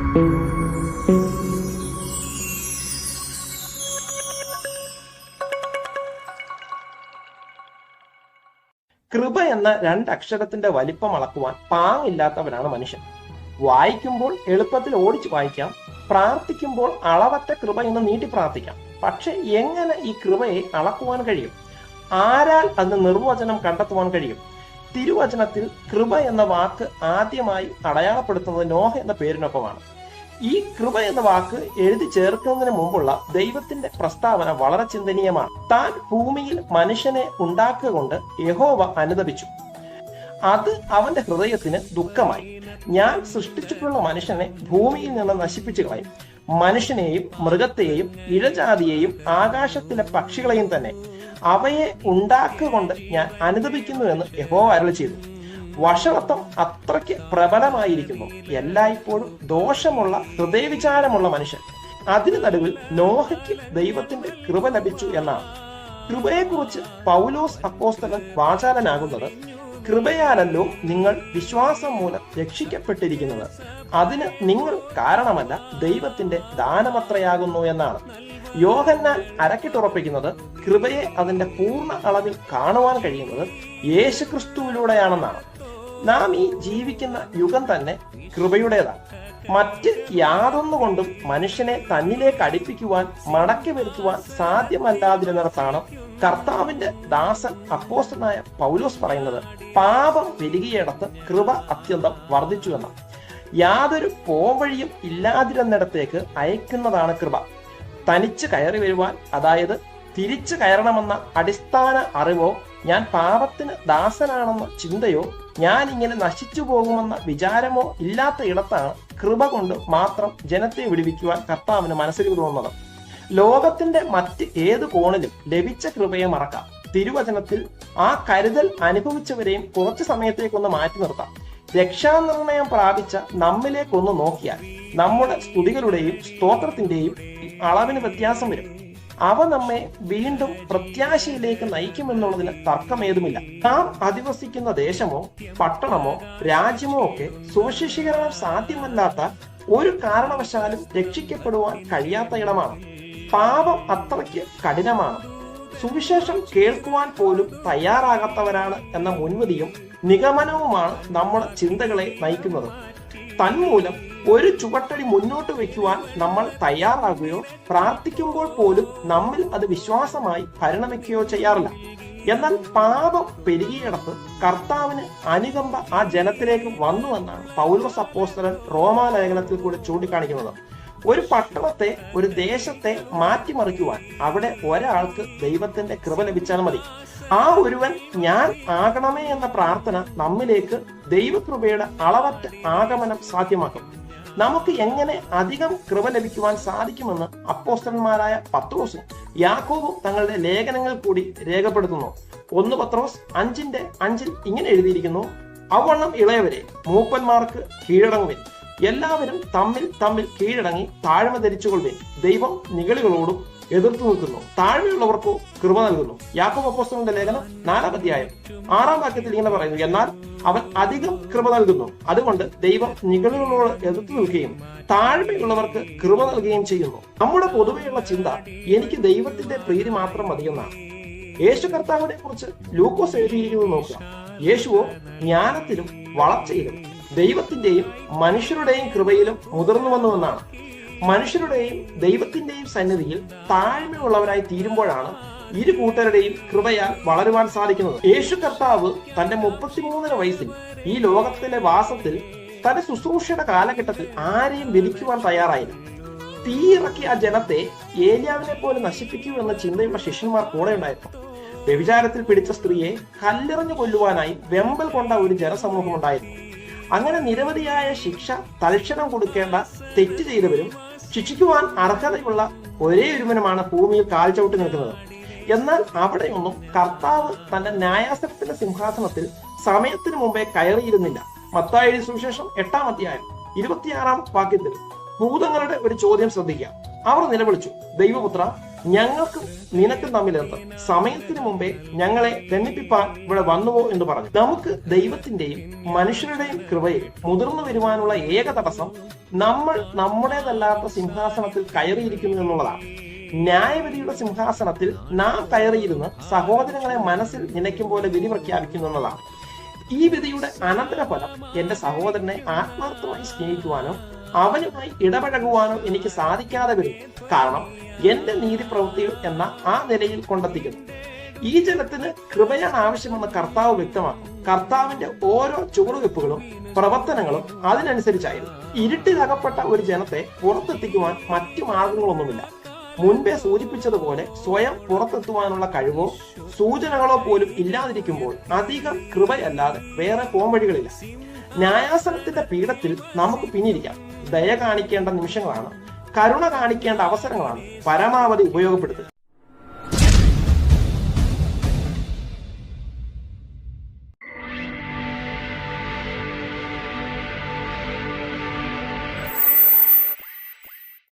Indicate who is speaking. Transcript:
Speaker 1: കൃപ എന്ന രണ്ടക്ഷരത്തിന്റെ വലിപ്പം അളക്കുവാൻ പാങ്ങില്ലാത്തവരാണ് മനുഷ്യൻ. വായിക്കുമ്പോൾ എളുപ്പത്തിൽ ഓടിച്ചു വായിക്കാം, പ്രാർത്ഥിക്കുമ്പോൾ അളവറ്റ കൃപ എന്ന് നീട്ടി പ്രാർത്ഥിക്കാം. പക്ഷെ എങ്ങനെ ഈ കൃപയെ അളക്കുവാൻ കഴിയും? ആരാൽ അത് നിർവചനം കണ്ടെത്തുവാൻ കഴിയും? തിരുവചനത്തിൽ കൃപ എന്ന വാക്ക് ആദ്യമായി അടയാളപ്പെടുത്തുന്നത് നോഹ എന്ന പേരിനൊപ്പമാണ്. ഈ കൃപ എന്ന വാക്ക് എഴുതി ചേർക്കുന്നതിന് മുമ്പുള്ള ദൈവത്തിന്റെ പ്രസ്താവന വളരെ ചിന്തനീയമാണ്. താൻ ഭൂമിയിൽ മനുഷ്യനെ ഉണ്ടാക്കുക കൊണ്ട് യഹോവ അനുതപിച്ചു. അത് അവന്റെ ഹൃദയത്തിന് ദുഃഖമായി. ഞാൻ സൃഷ്ടിച്ചിട്ടുള്ള മനുഷ്യനെ ഭൂമിയിൽ നിന്ന് നശിപ്പിച്ചു കളയും. മനുഷ്യനെയും മൃഗത്തെയും ഇഴജാതിയെയും ആകാശത്തിലെ പക്ഷികളെയും തന്നെ അവയെ ഉണ്ടാക്കുക കൊണ്ട് ഞാൻ അനുതപിക്കുന്നു എന്ന് യഹോവ അരുളി ചെയ്തു. വഷളത്വം അത്രയ്ക്ക് പ്രബലമായിരിക്കുന്നു. എല്ലായ്പ്പോഴും ദോഷമുള്ള ഹൃദയവിചാരമുള്ള മനുഷ്യൻ. അതിന് നടുവിൽ നോഹയ്ക്ക് ദൈവത്തിന്റെ കൃപ ലഭിച്ചു എന്നാണ്. കൃപയെക്കുറിച്ച് പൗലോസ് അപ്പോസ്തലൻ വാചാലനാകുന്നത്, കൃപയാലല്ലോ നിങ്ങൾ വിശ്വാസം മൂലം രക്ഷിക്കപ്പെട്ടിരിക്കുന്നത്, അതിന് നിങ്ങൾ കാരണമല്ല, ദൈവത്തിന്റെ ദാനമത്രയാകുന്നു എന്നാണ്. യോഹന്നാൻ അരക്കിട്ടുറപ്പിക്കുന്നത് കൃപയെ അതിന്റെ പൂർണ്ണ അളവിൽ കാണുവാൻ കഴിയുന്നത് യേശുക്രിസ്തുവിലൂടെയാണെന്നാണ്. നാം ഈ ജീവിക്കുന്ന യുഗം തന്നെ കൃപയുടേതാണ്. മറ്റ് യാതൊന്നുകൊണ്ടും മനുഷ്യനെ തന്നിലേക്ക് അടുപ്പിക്കുവാൻ മടക്കി വരുത്തുവാൻ സാധ്യമല്ലാതിരുന്നിടത്താണ് കർത്താവിന്റെ ദാസൻ അപ്പോസ്തലനായ പൗലോസ് പറയുന്നത്, പാപം പെരുകിയിടത്ത് കൃപ അത്യന്തം വർദ്ധിച്ചു എന്ന. യാതൊരു പോംവഴിയും ഇല്ലാതിരുന്നിടത്തേക്ക് അയക്കുന്നതാണ് കൃപ. തനിച്ച് കയറി വരുവാൻ, അതായത് തിരിച്ചു കയറണമെന്ന അടിസ്ഥാന അറിവോ, ഞാൻ പാപത്തിന് ദാസനാണെന്ന ചിന്തയോ, ഞാൻ ഇങ്ങനെ നശിച്ചു പോകുമെന്ന വിചാരമോ ഇല്ലാത്ത ഇടത്താണ് കൃപ കൊണ്ട് മാത്രം ജനത്തെ വിടുവിക്കുവാൻ കർത്താവിന് മനസ്സിൽ തോന്നുന്നത്. ലോകത്തിന്റെ മറ്റ് ഏത് കോണിലും ലഭിച്ച കൃപയെ മറക്കാം. തിരുവചനത്തിൽ ആ കരുതൽ അനുഭവിച്ചവരെയും കുറച്ചു സമയത്തേക്കൊന്ന് മാറ്റി നിർത്താം. രക്ഷാനിർണയം പ്രാപിച്ച നമ്മിലേക്കൊന്ന് നോക്കിയാൽ നമ്മുടെ സ്തുതികളുടെയും സ്തോത്രത്തിന്റെയും അളവിന് വ്യത്യാസം വരും. അവ നമ്മെ വീണ്ടും പ്രത്യാശയിലേക്ക് നയിക്കുമെന്നുള്ളതിന് തർക്കമേതുമില്ല. നാം അധിവസിക്കുന്ന ദേശമോ പട്ടണമോ രാജ്യമോ ഒക്കെ സുവിശേഷീകരണം സാധ്യമല്ലാത്ത, ഒരു കാരണവശാലും രക്ഷിക്കപ്പെടുവാൻ കഴിയാത്ത ഇടമാണ്. പാപം അത്രയ്ക്ക് കഠിനമാണ്. സുവിശേഷം കേൾക്കുവാൻ പോലും തയ്യാറാകാത്തവരാണ് എന്ന മുൻവിധിയും നിഗമനവുമാണ് നമ്മുടെ ചിന്തകളെ നയിക്കുന്നത്. തന്മൂലം ഒരു ചുവട്ടടി മുന്നോട്ട് വയ്ക്കുവാൻ നമ്മൾ തയ്യാറാകുകയോ പ്രാർത്ഥിക്കുമ്പോൾ പോലും നമ്മിൽ അത് വിശ്വാസമായി പരിണമിക്കുകയോ ചെയ്യാറില്ല. എന്നാൽ പാപം പെരുകിയിടത്ത് കർത്താവിന് അനുകമ്പ ആ ജനത്തിലേക്ക് വന്നുവെന്നാണ് പൗലോസ് അപ്പോസ്തലൻ റോമാലേഖനത്തിൽ കൂടി ചൂണ്ടിക്കാണിക്കുന്നത്. ഒരു പട്ടണത്തെ, ഒരു ദേശത്തെ മാറ്റിമറിക്കുവാൻ അവിടെ ഒരാൾക്ക് ദൈവത്തിന്റെ കൃപ ലഭിച്ചാൽ മതി. ആ ഒരുവൻ ഞാൻ ആകണമേ എന്ന പ്രാർത്ഥന നമ്മിലേക്ക് ദൈവകൃപയുടെ അളവറ്റ ആഗമനം സാധ്യമാക്കും. നമുക്ക് എങ്ങനെ അധികം കൃപ ലഭിക്കുവാൻ സാധിക്കുമെന്ന് അപ്പോസ്തലന്മാരായ പത്രോസും യാക്കോബും തങ്ങളുടെ ലേഖനങ്ങൾ കൂടി രേഖപ്പെടുത്തുന്നു. 1 പത്രോസ് 5:5 ഇങ്ങനെ എഴുതിയിരിക്കുന്നു, അവണ്ണം ഇളയവരെ മൂപ്പന്മാർക്ക് കീഴടങ്ങുവിൻ, എല്ലാവരും തമ്മിൽ കീഴടങ്ങി താഴ്മ ധരിച്ചുകൊള്ളുവിൻ. ദൈവം നിഗളികളോടും എതിർത്തു നിൽക്കുന്നു, താഴ്മയുള്ളവർക്കോ കൃപ നൽകുന്നു. യാക്കോബ് അപ്പോസ്തലന്റെ ലേഖനം 4-ാം അധ്യായം 6-ാം വാക്യത്തിൽ ഇങ്ങനെ പറയുന്നു, എന്നാൽ അവൻ അധികം കൃപ നൽകുന്നു, അതുകൊണ്ട് ദൈവം നിഗളികളോട് എതിർത്തു നിൽക്കുകയും താഴ്മയുള്ളവർക്ക് കൃപ നൽകുകയും ചെയ്യുന്നു. നമ്മുടെ പൊതുവെയുള്ള ചിന്ത എനിക്ക് ദൈവത്തിന്റെ പ്രീതി മാത്രം മതിയെന്നാണ്. യേശു കർത്താവിനെ കുറിച്ച് ലൂക്കോസ് എഴുതിയിരിക്കുന്നത് നോക്കുക. യേശുവോ ജ്ഞാനത്തിലും വളർച്ചയിലും ദൈവത്തിന്റെയും മനുഷ്യരുടെയും കൃപയിലും മുതിർന്നുവന്നുവെന്നാണ്. മനുഷ്യരുടെയും ദൈവത്തിന്റെയും സന്നിധിയിൽ താഴ്മയുള്ളവരായി തീരുമ്പോഴാണ് ഇരു കൂട്ടരുടെയും കൃപയാൽ വളരുവാൻ സാധിക്കുന്നത്. യേശു കർത്താവ് തന്റെ 33 വയസ്സിൽ ഈ ലോകത്തിലെ വാസത്തിൽ തന്റെ ശുശ്രൂഷയുടെ കാലഘട്ടത്തിൽ ആരെയും വിധിക്കുവാൻ തയ്യാറായില്ല. തീയിറക്കി ആ ജനത്തെ ഏലിയാവിനെ പോലെ നശിപ്പിക്കൂ എന്ന ചിന്തയുള്ള ശിഷ്യന്മാർ കൂടെ ഉണ്ടായിരുന്നു. വ്യഭിചാരത്തിൽ പിടിച്ച സ്ത്രീയെ കല്ലെറിഞ്ഞു കൊല്ലുവാനായി വെമ്പൽ കൊണ്ട ഒരു ജനസമൂഹം ഉണ്ടായിരുന്നു. അങ്ങനെ നിരവധിയായ ശിക്ഷ തൽക്ഷണം കൊടുക്കേണ്ട തെറ്റ് ചെയ്തവരും ശിക്ഷിക്കുവാൻ അർഹതയുള്ള ഒരേ ഒരുവനുമാണ് ഭൂമിയിൽ കാൽ ചവിട്ടി നിൽക്കുന്നത്. എന്നാൽ അവിടെയൊന്നും കർത്താവ് തന്റെ ന്യായാസനത്തിന്റെ സിംഹാസനത്തിൽ സമയത്തിന് മുമ്പേ കയറിയിരുന്നില്ല. മത്തായിയുടെ സുവിശേഷം 8-ാം അധ്യായം 26-ാം വാക്യത്തിൽ ഭൂതങ്ങളുടെ ഒരു ചോദ്യം ശ്രദ്ധിക്കുക. അവർ നിലവിളിച്ചു, ദൈവപുത്ര, ഞങ്ങൾക്കും നിനക്കും തമ്മിൽ എന്ത്? സമയത്തിന് മുമ്പേ ഞങ്ങളെ ദണ്ഡിപ്പിപ്പാൻ ഇവിടെ വന്നുവോ എന്ന് പറഞ്ഞു. നമുക്ക് ദൈവത്തിന്റെയും മനുഷ്യരുടെയും കൃപയിൽ മുതിർന്നു വരുവാനുള്ള ഏക തടസ്സം നമ്മൾ നമ്മുടേതല്ലാത്ത സിംഹാസനത്തിൽ കയറിയിരിക്കുന്നു എന്നുള്ളതാണ്. ന്യായവിധിയുടെ സിംഹാസനത്തിൽ നാം കയറിയിരുന്ന് സഹോദരങ്ങളെ മനസ്സിൽ നിനയ്ക്കും പോലെ വിധി പ്രഖ്യാപിക്കുന്നു എന്നതാണ്. ഈ വിധിയുടെ അനന്തരഫലം എന്റെ സഹോദരനെ ആത്മാർത്ഥമായി സ്നേഹിക്കുവാനോ അവനുമായി ഇടപഴകുവാനോ എനിക്ക് സാധിക്കാതെ വരും. കാരണം എന്റെ നീതി പ്രവൃത്തികൾ എന്ന ആ നിലയിൽ കൊണ്ടെത്തിക്കുന്നു. ഈ ജനത്തിന് കൃപയാണ് ആവശ്യമെന്ന് കർത്താവ് വ്യക്തമാക്കും. കർത്താവിന്റെ ഓരോ ചുവടുവെപ്പുകളും പ്രവർത്തനങ്ങളും അതിനനുസരിച്ചായിരുന്നു. ഇരുട്ടിലകപ്പെട്ട ഒരു ജനത്തെ പുറത്തെത്തിക്കുവാൻ മറ്റു മാർഗങ്ങളൊന്നുമില്ല. മുൻപേ സൂചിപ്പിച്ചതുപോലെ സ്വയം പുറത്തെത്തുവാനുള്ള കഴിവോ സൂചനകളോ പോലും ഇല്ലാതിരിക്കുമ്പോൾ അധികം കൃപയല്ലാതെ വേറെ പോംവഴികളില്ല. ന്യായാസനത്തിന്റെ പീഠത്തിൽ നമുക്ക് പിന്നിരിക്കാം. ദയ കാണിക്കേണ്ട നിമിഷങ്ങളാണ്, കരുണ കാണിക്കേണ്ട അവസരങ്ങളാണ് പരമാവധി ഉപയോഗപ്പെടുത്തുക.